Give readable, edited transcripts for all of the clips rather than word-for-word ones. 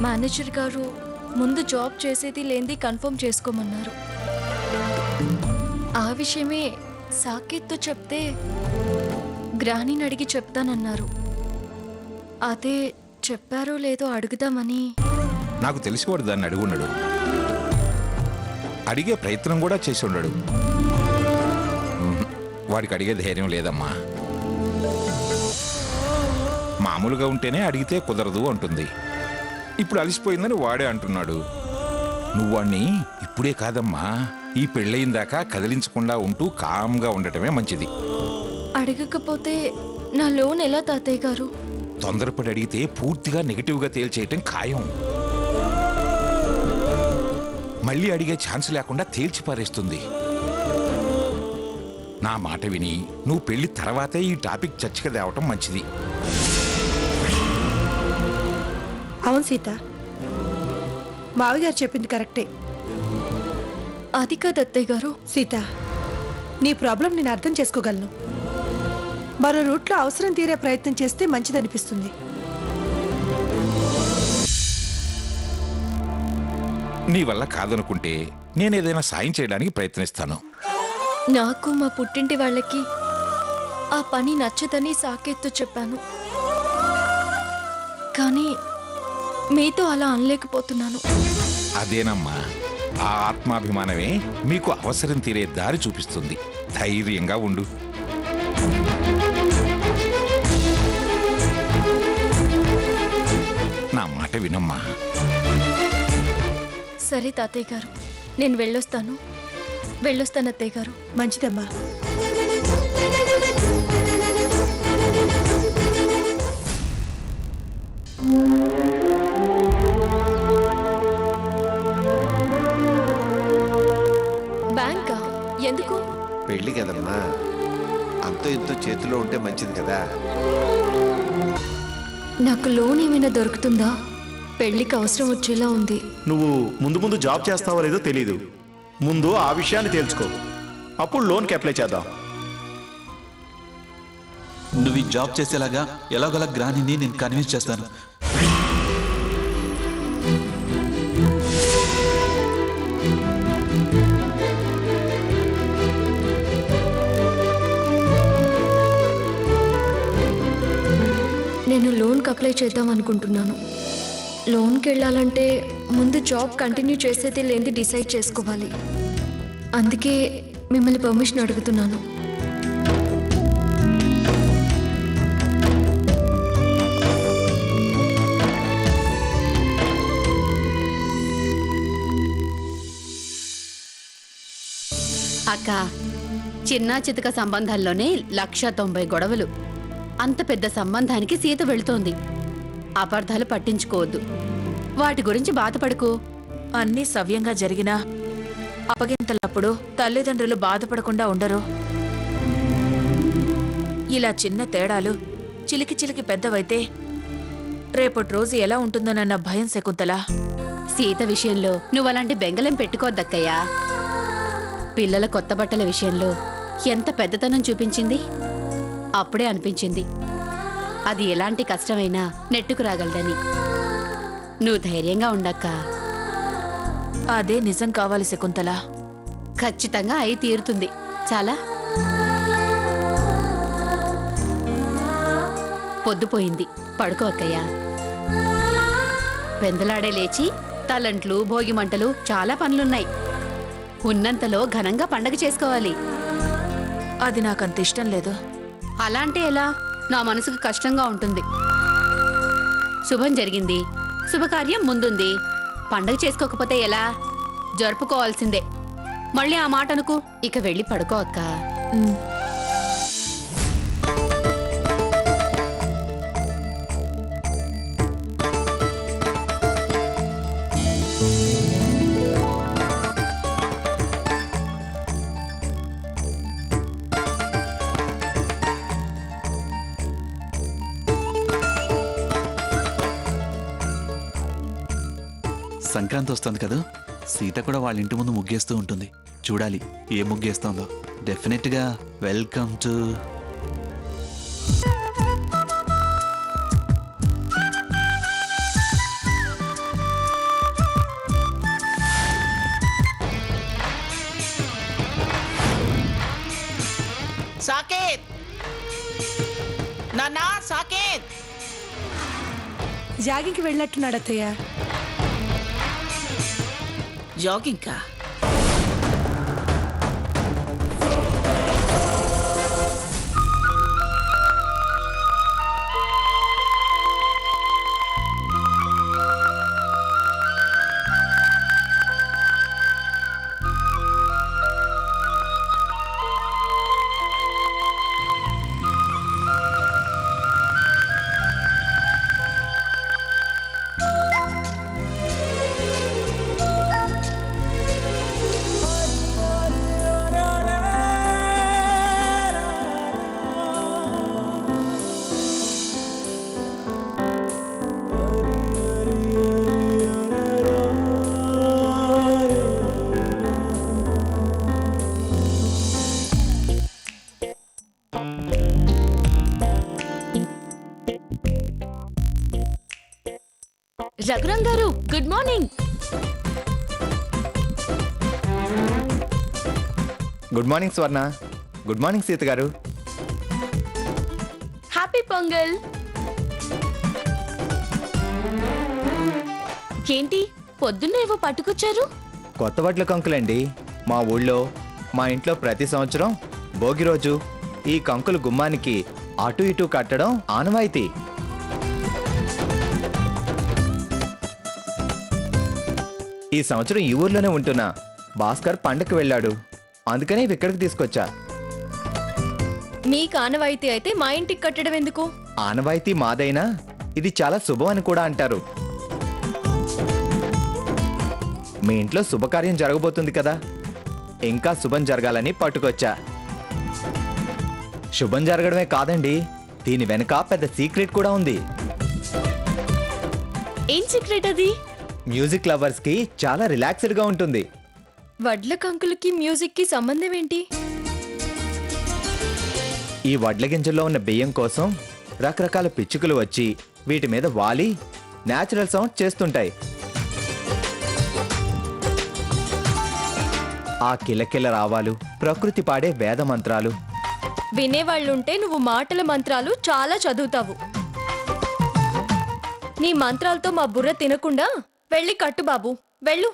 Manager గారు ముందు job చేసేది లేనిది కన్ఫర్మ్ చేసుకోమన్నారు. ఆ విషయమే సాకేత్తో చెప్తే గ్రానీని అడిగి చెప్తానన్నారు. అదే చెప్పారో లేదో అడుగుదామని. నాకు తెలిసి వాడు దాన్ని అడిగి ఉన్నాడు, అడిగే ప్రయత్నం కూడా చేసి ఉండడు. వాడికి అడిగే ధైర్యం లేదమ్మా. మామూలుగా ఉంటేనే అడిగితే కుదరదు అంటుంది. ఇప్పుడు అలసిపోయిందని వాడే అంటున్నాడు. నువ్వు వాణ్ణి ఇప్పుడే కాదమ్మా, ఈ పెళ్ళయిందాకా కదిలించకుండా ఉంటూ కామ్గా ఉండటమే మంచిది. అడగకపోతే నా లోన్ ఎలా తాతయ్య గారు? తొందరపడి అడిగితే పూర్తిగా నెగిటివ్గా తేల్చేయటం ఖాయం. మళ్ళీ అడిగే ఛాన్స్ లేకుండా తేల్చి పారేస్తుంది. నా మాట విని నువ్వు పెళ్లి తర్వాతే ఈ టాపిక్ చర్చకి తేవటం మంచిది. అవును సీత, మావిగారు చెప్పింది కరెక్టే. అది కాదు అత్తయ్య గారు. సీత, నీ ప్రాబ్లం నేను అర్థం చేసుకోగలను. మరో రూట్లో అవసరం తీరే ప్రయత్నం చేస్తే మంచిదనిపిస్తుంది. నీ వల్ల కాదనుకుంటే నేనేదైనా సాయం చేయడానికి ప్రయత్నిస్తాను. నాకు మా పుట్టింటి వాళ్ళకి ఆ పని నచ్చదని సాకేత్తో చెప్పాను. కానీ మీతో అలా అనలేకపోతున్నాను. అదేనమ్మా, ఆ ఆత్మాభిమానమే మీకు అవసరం తీరే దారి చూపిస్తుంది. ధైర్యంగా ఉండు. నా మాట వినమ్మా. సరే తాతయ్య గారు, నేను వెళ్ళొస్తాను అత్తయ్య గారు. మంచిదమ్మా. బ్యాంకా? ఎందుకు? పెళ్లి కదమ్మా, అంతో ఇంతో చేతిలో ఉంటే మంచిది కదా. నాకు లోన్ ఏమైనా దొరుకుతుందా? పెళ్లికి అవసరం వచ్చేలా ఉంది. నువ్వు ముందు ముందు జాబ్ చేస్తావో లేదో తెలీదు. ముందు ఆ విషయాన్ని తెలుసుకో, అప్పుడు లోన్కి అప్లై చేద్దాం. నువ్వు ఈ జాబ్ చేసేలాగా ఎలాగోలా గ్రానీని నేను కన్విన్స్ చేస్తాను. నేను లోన్కి అప్లై చేద్దాం అనుకుంటున్నాను. లోన్కి వెళ్ళాలంటే ముందు జాబ్ కంటిన్యూ చేసేది లేనిది డిసైడ్ చేసుకోవాలి. అందుకే మిమ్మల్ని పర్మిషన్ అడుగుతున్నాను. అక్క, చిన్న చితక సంబంధాల్లోనే 190 గొడవలు. అంత పెద్ద సంబంధానికి సీత వెళుతోంది. అపార్థాలు పట్టించుకోవద్దు, వాటి గురించి బాధపడకు. అన్నీ సవ్యంగా జరిగినా అప్పగింతలప్పుడు తల్లిదండ్రులు బాధపడకుండా ఉండరు. ఇలా చిన్న తేడాలు చిలికి చిలికి పెద్దవైతే రేపటి రోజు ఎలా ఉంటుందోనన్న భయం శకుంతల. సీత విషయంలో నువ్వలాంటి బెంగళం పెట్టుకోద్దక్కయ్యా. పిల్లల కొత్త బట్టల విషయంలో ఎంత పెద్దతనం చూపించింది. అప్పుడే అనిపించింది అది ఎలాంటి కష్టమైనా నెట్టుకు రాగలదని. నువ్వు ధైర్యంగా ఉండక్క. అదే నిజం కావాలి శకుంతల. ఖచ్చితంగా అయి తీరుతుంది. చాలా పొద్దుపోయింది, పడుకో అక్కయ్యా. పెందలాడే లేచి తలంట్లు, భోగి మంటలు, చాలా పనులున్నాయి. ఉన్నంతలో ఘనంగా పండగ చేసుకోవాలి. అది నాకంత ఇష్టం లేదు. అలా అంటే ఎలా? నా మనసుకు కష్టంగా ఉంటుంది. శుభం జరిగింది, శుభకార్యం ముందుంది. పండగ చేసుకోకపోతే ఎలా? జరుపుకోవాల్సిందే. మళ్ళీ ఆ మాట అనుకు. ఇక వెళ్ళి పడుకో అక్క. సంక్రాంతి వస్తుంది కదా, సీత కూడా వాళ్ళ ఇంటి ముందు ముగ్గేస్తూ ఉంటుంది. చూడాలి ఏ ముగ్గేస్తుందో. డెఫినెట్గా వెల్కమ్ టు జాగింగ్కి వెళ్ళినట్టున్నాడు అత్తయ్య. జాగింగ్కా? రఘురాం గారు గుడ్ మార్నింగ్. గుడ్ మార్నింగ్ స్వర్ణ. గుడ్ మార్నింగ్ సీత గారు. హ్యాపీ పొంగల్. ఏంటి పొద్దున్నే ఏవో పట్టుకొచ్చారు? కొత్త వడ్ల కంకులండి. మా ఊళ్ళో మా ఇంట్లో ప్రతి సంవత్సరం భోగి రోజు ఈ కంకులు గుమ్మానికి అటు ఇటు కట్టడం ఆనవాయితీ. ఈ సంవత్సరం ఈ ఊర్లోనే ఉంటున్నా. భాస్కర్ పండగకి వెళ్ళాడు, అందుకనే ఇవి ఇక్కడికి తీసుకొచ్చా. మీకు ఆనవాయితీ అయితే మా ఇంటికి కట్టడం ఎందుకు? ఆనవాయితీ మాదైనా ఇది చాలా శుభం అని కూడా అంటారు. మీ ఇంట్లో శుభకార్యం జరగబోతుంది కదా, ఇంకా శుభం జరగాలని పట్టుకొచ్చా. శుభం జరగడమే కాదండి, దీని వెనక పెద్ద సీక్రెట్ కూడా ఉంది. ఏం సీక్రెట్ అది? మ్యూజిక్ లవర్స్ కి చాలా రిలాక్స్డ్ గా ఉంటుంది. వడ్ల కంకులకి మ్యూజిక్ కి సంబంధం ఏంటి? ఈ వడ్ల గింజల్లో ఉన్న బియ్యం కోసం రకరకాల పిచ్చుకలు వచ్చి వీటి మీద వాలి నేచురల్ సౌండ్ చేస్తుంటాయి. ఆ కిలకిల రావాలు ప్రకృతి పాడే వేద మంత్రాలు. వినేవాళ్ళుంటే నువ్వు మాటల మంత్రాలు చాలా చదువుతావు. నీ మంత్రాలతో మా బుర్ర తినకుండా వెళ్ళి కట్టు బాబు, వెళ్ళు.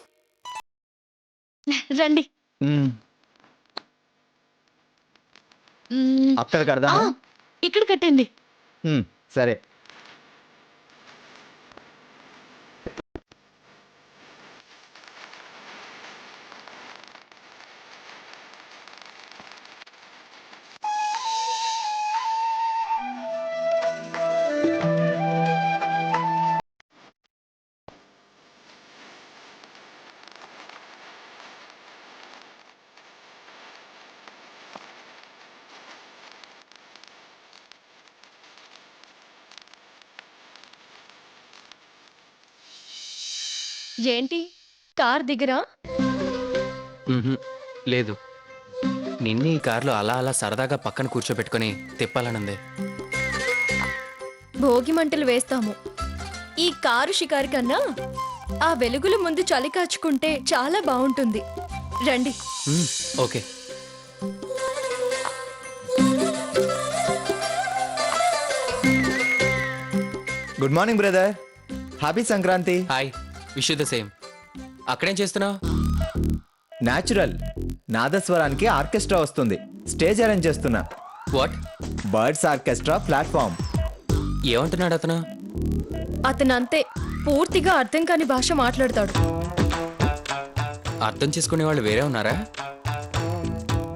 రండి. అక్కడ కడదా? ఇక్కడ కట్టండి. సరే. ఏంటి కార్ దిగరా? లేదు, నిన్ను ఈ కార్లో అలా అలా సరదాగా పక్కన కూర్చోబెట్టుకుని తిప్పాలనుంది. భోగి మంటలు వేస్తాము. ఈ కారు షికారు కన్నా ఆ వెలుగుల ముందు చలి కాచుకుంటే చాలా బాగుంటుంది. రండి. Okay. Good morning brother. Happy Sankranti. Hi, wish the same. అక్కడేం చేస్తున్నావు? న్యాచురల్ నాదస్వరానికి ఆర్కెస్ట్రా వస్తుంది, స్టేజ్ అరేంజ్ చేస్తున్నా. వాట్? Birds orchestra platform. ఏమంటున్నాడు అతను? అతను అంతే, పూర్తిగా అర్థం కాని భాష మాట్లాడతాడు. అర్థం చేసుకునే వాళ్ళు వేరే ఉన్నారా?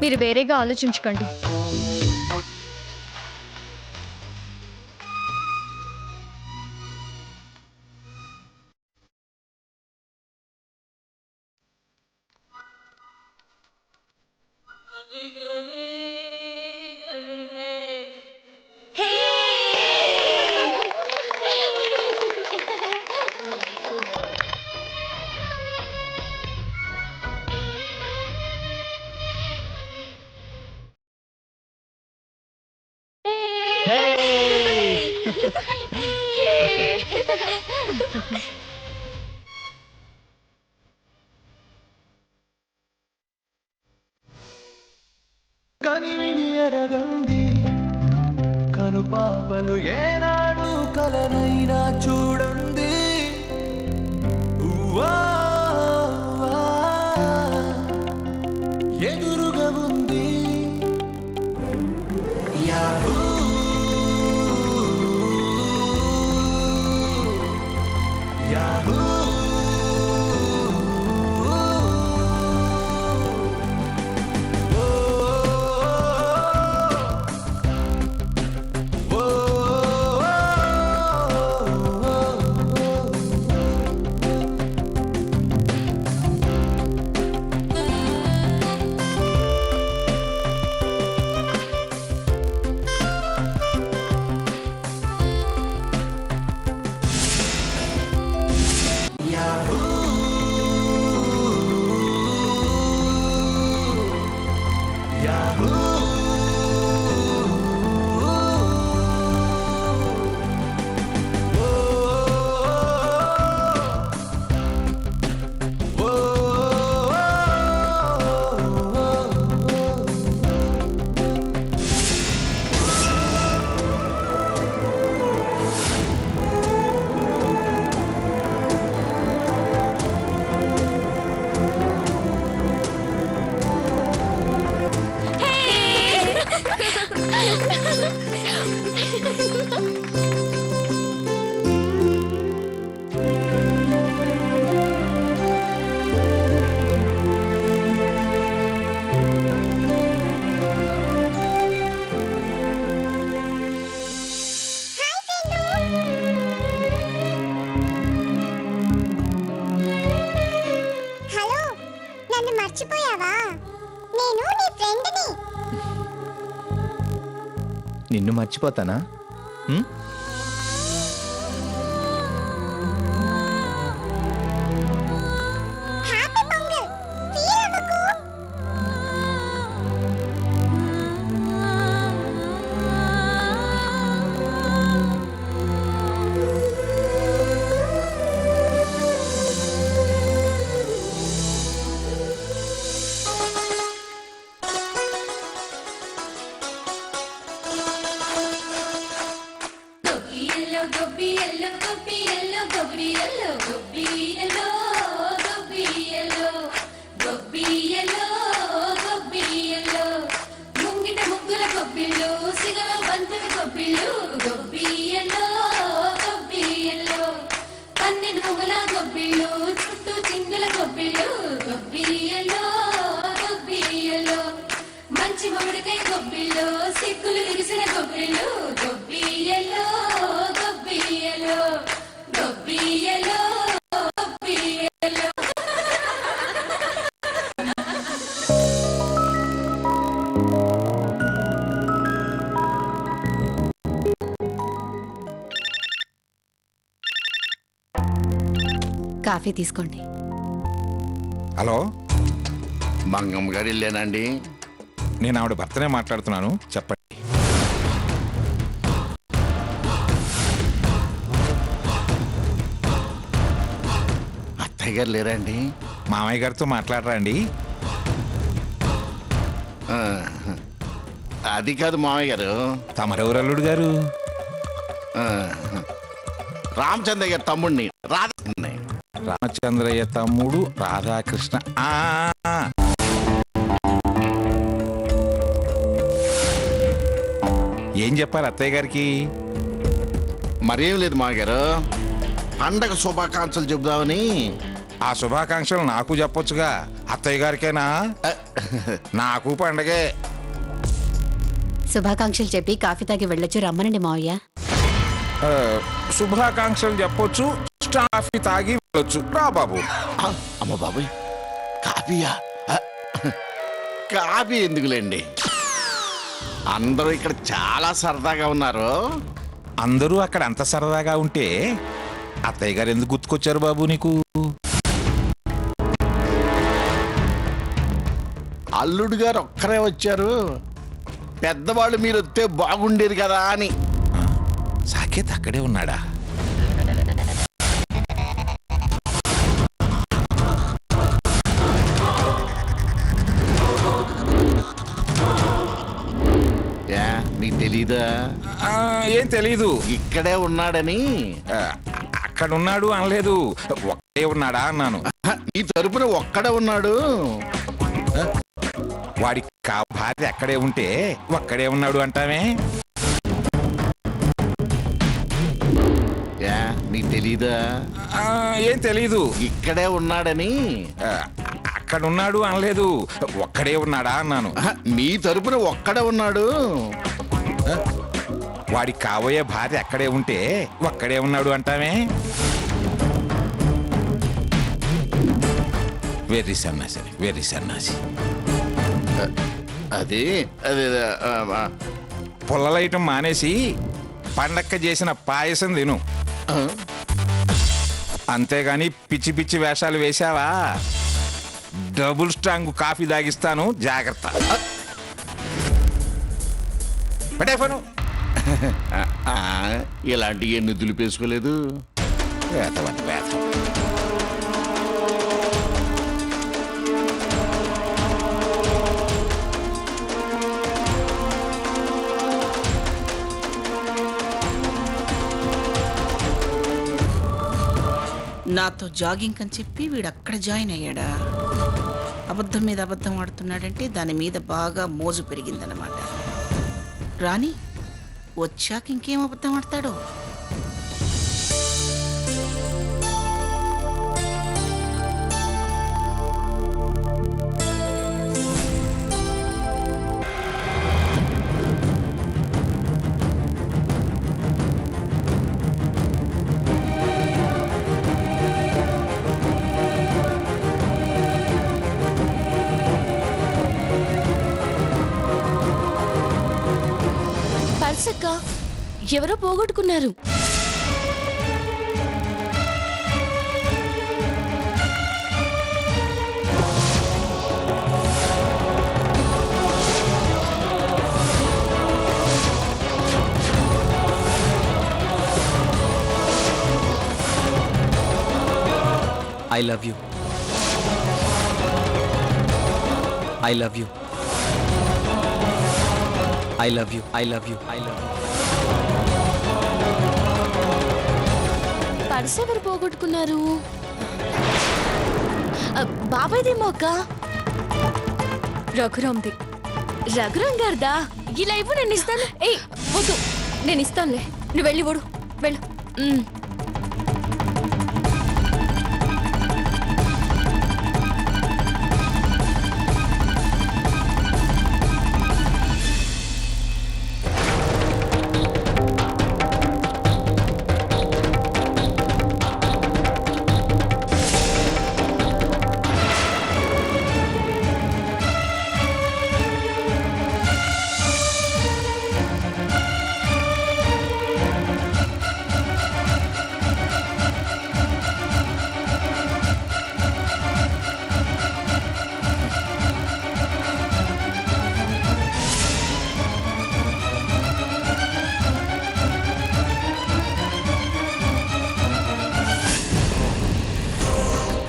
మీరు వేరేగా ఆలోచించకండి. కను పాపలు ఏనాడు కలనైనా చూడండి. హలో, నన్ను మర్చిపోయావా? నేను నీ ఫ్రెండ్ని. నిన్ను మర్చిపోతానా? హ్మ్? హ్యాపీ పొంగల్. ఫీల్ అవ్వకు. మంచి మొగుడికై గొబ్బిల్లో సిక్కులు విరిసిన గొబ్బిళ్ళు గొబ్బియలో గొబ్బియలో గొబ్బియలో గొబ్బియలో. కాఫీ తీసుకోండి. హలో, మంగమ్మ గారు వెళ్ళానండి. నేను ఆవిడ భర్తనే మాట్లాడుతున్నాను, చెప్పండి. అత్తయ్య గారు లేరండి? మామయ్య గారితో మాట్లాడరా అండి? ఆ, అది కాదు మామయ్య గారు. తమరెవరు అల్లుడు గారు? ఆ, రామచంద్ర గారి తమ్ముడిని రాధని. రామచంద్రయ్య తమ్ముడు రాధాకృష్ణ. ఏం చెప్పాలి అత్తయ్య గారికి? మరేం లేదు మామయ్య గారు, పండగ శుభాకాంక్షలు చెబుదామని. ఆ శుభాకాంక్షలు నాకు చెప్పొచ్చుగా, అత్తయ్య గారికేనా? నాకు పండగే. శుభాకాంక్షలు చెప్పి కాఫీ తాగి వెళ్ళొచ్చు. రమ్మనండి మావయ్య. ఆ, శుభాకాంక్షలు చెప్పొచ్చు, కాఫీ తాగి వెళ్ళొచ్చు. రా బాబు. అమ్మ బాబోయ్, కాఫీయా? కాఫీ ఎందుకులేండి, అందరూ ఇక్కడ చాలా సరదాగా ఉన్నారు. అందరూ అక్కడ అంత సరదాగా ఉంటే అత్తయ్య గారు ఎందుకు గుర్తుకొచ్చారు బాబు నీకు? అల్లుడు గారు ఒక్కరే వచ్చారు, పెద్దవాళ్ళు మీరు వస్తే బాగుండేది కదా అని. సాకేత్ అక్కడే ఉన్నాడా? నీకు తెలీదా? ఏం తెలీదు. ఇక్కడే ఉన్నాడని. అక్కడ ఉన్నాడు అనలేదు, ఒక్కడే ఉన్నాడా అన్నాను. నీ తరపున ఒక్కడే ఉన్నాడు. వాడి భార్య అక్కడే ఉంటే ఒక్కడే ఉన్నాడు అంటామే. నీకు తెలీదా? ఏం తెలీదు. ఇక్కడే ఉన్నాడని. ఆ, అక్కడ ఉన్నాడు అనలేదు, ఒక్కడే ఉన్నాడా అన్నాను. ఆహా, నీ తరపున ఒక్కడే ఉన్నాడు. వాడికి కాబోయే భార్య అక్కడే ఉంటే ఒక్కడే ఉన్నాడు అంటామే. వెర్రి సన్నాసి, వెర్రి సన్నాసి. అది అదే పుల్లలైటం మానేసి పండక్క చేసిన పాయసం తిను. అంతేగాని పిచ్చి పిచ్చి వేషాలు వేశావా డబుల్ స్ట్రాంగ్ కాఫీ తాగిస్తాను, జాగ్రత్త. పడే ఫోను. ఇలాంటి ఎన్ని దులిపేసుకోలేదు. వేతవని వేతం. నాతో జాగింగ్ అని చెప్పి వీడు అక్కడ జాయిన్ అయ్యాడా? అబద్ధం మీద అబద్ధం ఆడుతున్నాడంటే దాని మీద బాగా మోజు పెరిగిందన్నమాట. రాని వచ్చాక ఇంకేం అబద్ధం ఆడతాడో. పర్సక్క ఎవరో పోగొట్టుకున్నారు. I love you, I love you, I love you, I love you, I love you. Purse ఎవరు పోగొట్టుకున్నారు? బాబాయ్దేమో అక్క. రఘురామ్ది. రఘురామ్ గారిదా? ఇలా ఇవ్వు, నేను ఇస్తాను. ఏయ్ వద్దు, నేను ఇస్తానులే, నువ్వు వెళ్ళి ఓడు, వెళ్ళు.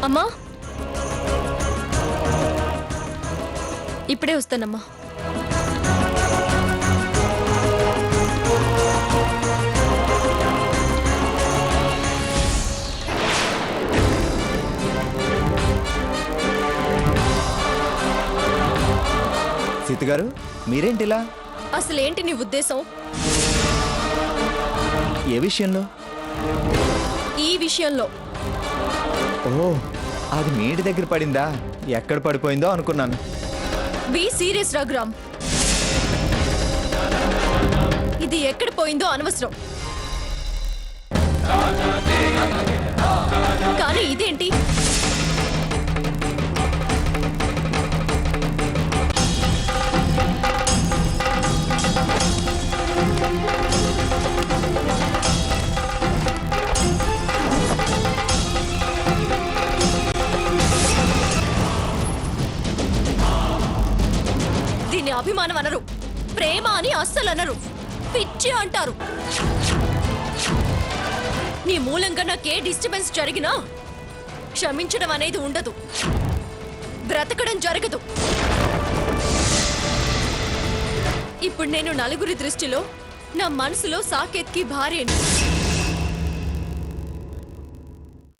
అమ్మా, ఇప్పుడే వస్తానమ్మా. సీత గారు, మీరేంటిలా? అసలేంటి నీ ఉద్దేశం? ఏ విషయంలో? ఈ విషయంలో. ఓ, అది మీ ఇంటి దగ్గర పడిందా? ఎక్కడ పడిపోయిందో అనుకున్నాను. Be serious Raghuram. ఇది ఎక్కడ పోయిందో అనవసరం, కానీ ఇదేంటి? దీన్ని అభిమానం అనరు, ప్రేమ అని అస్సలు అనరు, పిచ్చి అంటారు. నీ మూలంగా నాకే డిస్టర్బెన్స్ జరిగినా క్షమించడం అనేది ఉండదు, బ్రతకడం జరగదు. ఇప్పుడు నేను నలుగురి దృష్టిలో నా మనసులో సాకేత్కి భార్యని.